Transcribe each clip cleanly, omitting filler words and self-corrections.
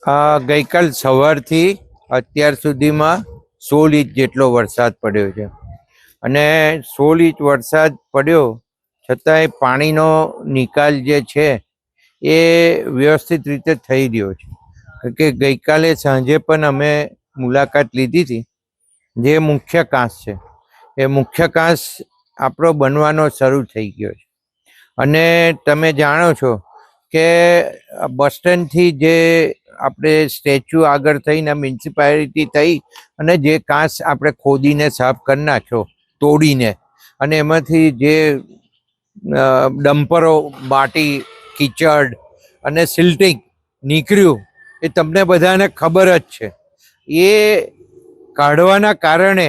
ગઈકાલ સવારથી અત્યાર સુધીમાં 16 ઇંચ જેટલો વરસાદ પડ્યો છે અને 16 ઇંચ વરસાદ પડ્યો છતાંય પાણીનો નિકાલ જે છે એ વ્યવસ્થિત રીતે થઈ રહ્યો છે. કે ગઈકાલે સાંજે પણ અમે મુલાકાત લીધી હતી. જે મુખ્ય કાંસ છે એ મુખ્ય કાંસ આપણો બનવાનો શરૂ થઈ ગયો છે અને તમે જાણો છો કે બસ સ્ટેન્ડથી જે આપણે સ્ટેચ્યુ આગળ થઈને મ્યુનિસિપાલિટી થઈ અને જે કાંસ આપણે ખોદીને સાફ કરી નાખ્યો તોડીને, અને એમાંથી જે ડમ્પરો માટી કીચડ અને સિલ્ટિંગ નીકળ્યું એ તમને બધાને ખબર જ છે. એ કાઢવાના કારણે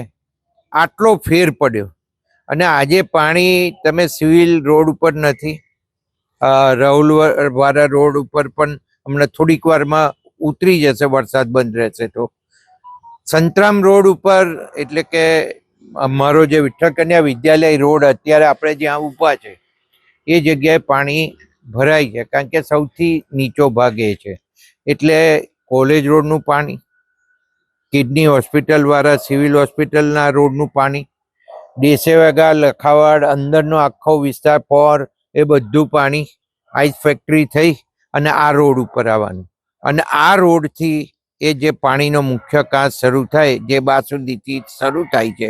આટલો ફેર પડ્યો અને આજે પાણી તમે સિવિલ રોડ ઉપર નથી, રાહુલ વાળા રોડ ઉપર પણ હમણાં થોડીક વારમાં ઉતરી જશે વરસાદ બંધ રહેશે તો. સંતરામ રોડ ઉપર એટલે કે અમારો જે વિઠ્ઠલ કન્યા વિદ્યાલય રોડ અત્યારે આપણે જ્યાં ઊભા છે એ જગ્યાએ પાણી ભરાય છે, કારણ કે સૌથી નીચો ભાગ એ છે. એટલે કોલેજ રોડનું પાણી, કિડની હોસ્પિટલ વાળા સિવિલ હોસ્પિટલના રોડનું પાણી, દેસેવાગા લખાવાડ અંદરનો આખો વિસ્તાર પોર એ બધું પાણી આઈસ ફેક્ટરી થઈ અને આ રોડ ઉપર આવવાનું. અને આ રોડથી એ જે પાણીનો મુખ્ય કાંસ શરૂ થાય, જે બાસુંદીથી શરૂ થાય છે,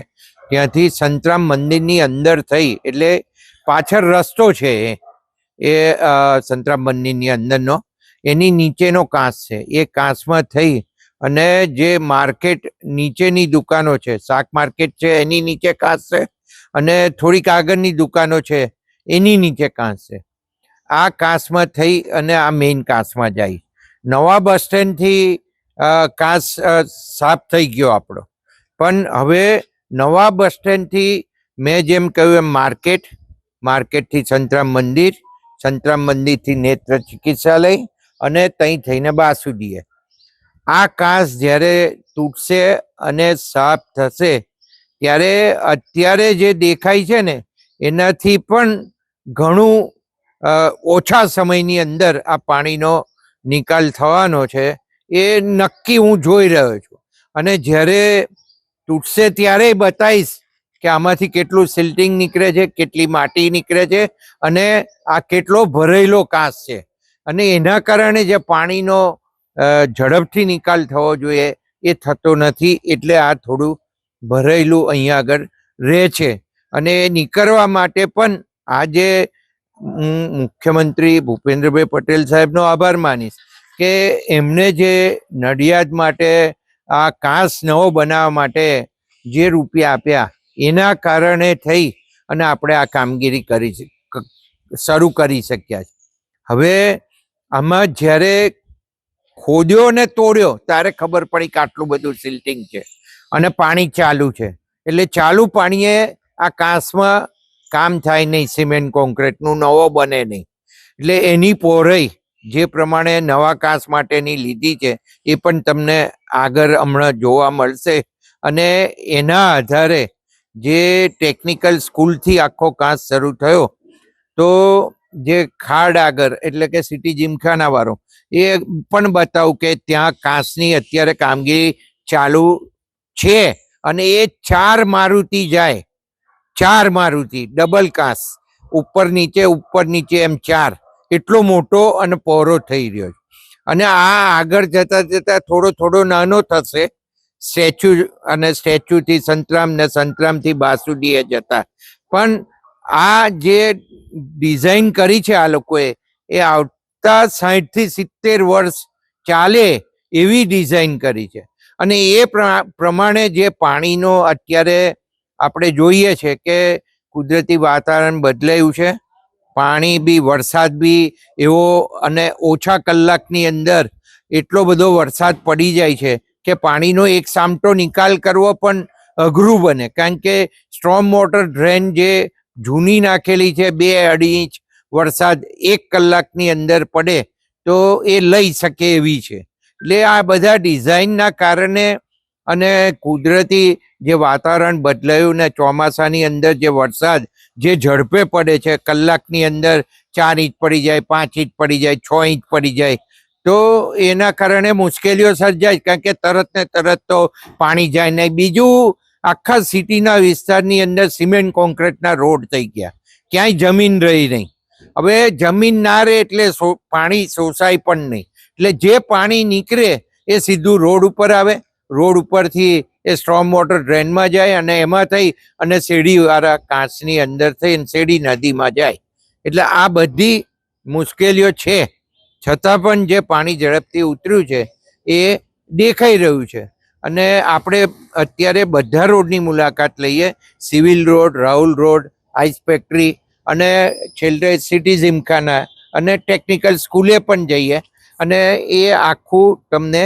ત્યાંથી સંતરામ મંદિરની અંદર થઈ, એટલે પાછળ રસ્તો છે એ સંતરામ મંદિરની અંદરનો, એની નીચેનો કાંસ છે. એ કાંસમાં થઈ અને જે માર્કેટ નીચેની દુકાનો છે, શાક માર્કેટ છે એની નીચે કાંસ છે અને થોડીક આગળની દુકાનો છે એની નીચે કાંસ છે. આ કાંસમાં થઈ અને આ મેઇન કાંસમાં જાય. નવા બસ સ્ટેન્ડથી કાંસ સાફ થઈ ગયો આપણો, પણ હવે નવા બસ સ્ટેન્ડથી મેં જેમ કહ્યું એમ માર્કેટથી સંતરામ મંદિર, સંતરામ મંદિરથી નેત્ર ચિકિત્સાલય અને ત્યાં થઈને બાસુદીએ. આ કાંસ જ્યારે તૂટશે અને સાફ થશે ત્યારે અત્યારે જે દેખાય છે ને એનાથી પણ ઘણું ઓછા સમયની અંદર આ પાણીનો નિકાલ થવાનો છે એ નક્કી હું જોઈ રહ્યો છું. અને જ્યારે તૂટશે ત્યારે બતાવીશ કે આમાંથી કેટલું સિલ્ટિંગ નીકળે છે, કેટલી માટી નીકળે છે અને આ કેટલો ભરેલો કાંસ છે. અને એના કારણે જે પાણીનો ઝડપથી નિકાલ થવો જોઈએ એ થતો નથી, એટલે આ થોડું ભરેલું અહીંયા આગળ રહે છે. અને નીકળવા માટે પણ આજે હું મુખ્યમંત્રી ભૂપેન્દ્રભાઈ પટેલ સાહેબનો આભાર માનીશ કે એમને જે નડિયાદ માટે આ કાંસ નવો બનાવવા માટે જે રૂપિયા આપ્યા એના કારણે થઈ અને આપણે આ કામગીરી શરૂ કરી શક્યા છે. હવે આમાં જ્યારે ખોદ્યો ને તોડ્યો ત્યારે ખબર પડી કે આટલું બધું સિલ્ટિંગ છે અને પાણી ચાલુ છે. એટલે ચાલુ પાણીએ આ કાંસમાં કામ થાય નહીં, સિમેન્ટ કોન્ક્રીટનું નવો બને નહીં. એટલે એની પહોળાઈ જે પ્રમાણે નવા કાંસ માટેની લીધી છે એ પણ તમને આગળ હમણાં જોવા મળશે. અને એના આધારે જે ટેકનિકલ સ્કૂલથી આખો કાંસ શરૂ થયો, તો જે ખાડ આગળ એટલે કે સિટી જીમખાના વાળો એ પણ બતાવું કે ત્યાં કાંસની અત્યારે કામગીરી ચાલુ છે. અને એ 4 મારુતિ જાય, 4 મારુતિ ડબલ કાંસ, ઉપર નીચે એમ 4, એટલો મોટો અને પહોળો થઈ રહ્યો છે. અને આ આગળ જતા જતા થોડો નાનો થશે સ્ટેચ્યુ, અને સ્ટેચ્યુથી સંતરામ ને સંતરામથી બાસુદીએ જતા. પણ આ જે ડિઝાઇન કરી છે આ લોકોએ એ આવતા 60 થી 70 વર્ષ ચાલે એવી ડિઝાઇન કરી છે. અને એ પ્રમાણે જે પાણીનો અત્યારે આપણે જોઈએ છે કે કુદરતી વાતાવરણ બદલાયું છે, પાણી બી, વરસાદ બી એવો, અને ઓછા કલાકની અંદર એટલો બધો વરસાદ પડી જાય છે કે પાણીનો એક સામટો નિકાલ કરવો પણ અઘરું બને. કારણ કે સ્ટ્રોમ વોટર ડ્રેન જે જૂની નાખેલી છે, 2-2.5 ઇંચ વરસાદ 1 કલાકની અંદર પડે તો એ લઈ શકે એવી છે. એટલે આ બધા ડિઝાઇનના કારણે અને કુદરતી જે વાતાવરણ બદલાયું ને ચોમાસાની અંદર જે વરસાદ જે ઝડપે પડે છે, કલાકની અંદર 4 ઇંચ પડી જાય, 5 ઇંચ પડી જાય, 6 ઇંચ પડી જાય, તો એના કારણે મુશ્કેલીઓ સર્જાય, કારણ કે તરત ને તરત તો પાણી જાય નહીં. બીજું, આખા સિટીના વિસ્તારની અંદર સિમેન્ટ કોન્ક્રીટના રોડ થઈ ગયા, ક્યાંય જમીન રહી નહીં. હવે જમીન ના રહે એટલે પાણી શોષાય પણ નહીં, એટલે જે પાણી નીકળે એ સીધું રોડ ઉપર આવે, રોડ ઉપરથી એ સ્ટ્રોમ વોટર ડ્રેનમાં જાય અને એમાં થઈ અને શેરીવાળા કાંચની અંદર થઈ અને શેરી નદીમાં જાય. એટલે આ બધી મુશ્કેલીઓ છે, છતાં પણ જે પાણી ઝડપથી ઉતર્યું છે એ દેખાઈ રહ્યું છે. અને આપણે અત્યારે બધા રોડની મુલાકાત લઈએ, civil road, Rahul road, ice factory અને છેલ્લે સિટી જીમખાના અને ટેકનિકલ સ્કૂલે પણ જઈએ અને એ આખું તમને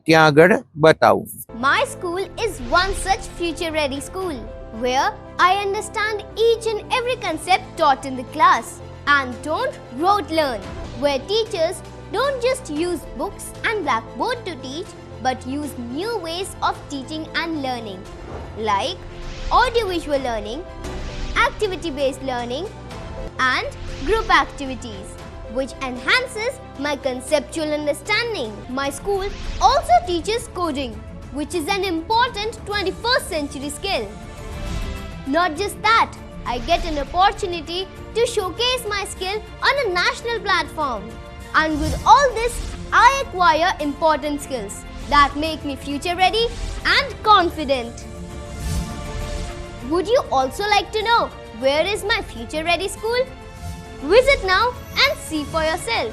ત્યાં આગળ બતાવું. My school is one such future ready school where I understand each and every concept taught in the class and don't rote learn, where teachers don't just use books and blackboard to teach but use new ways of teaching and learning like audiovisual learning, activity based learning and group activities, which enhances my conceptual understanding. My school also teaches coding, which is an important 21st century skill. Not just that, I get an opportunity to showcase my skill on a national platform. And with all this, I acquire important skills that make me future ready and confident. Would you also like to know where is my future ready school? Visit now and see for yourself.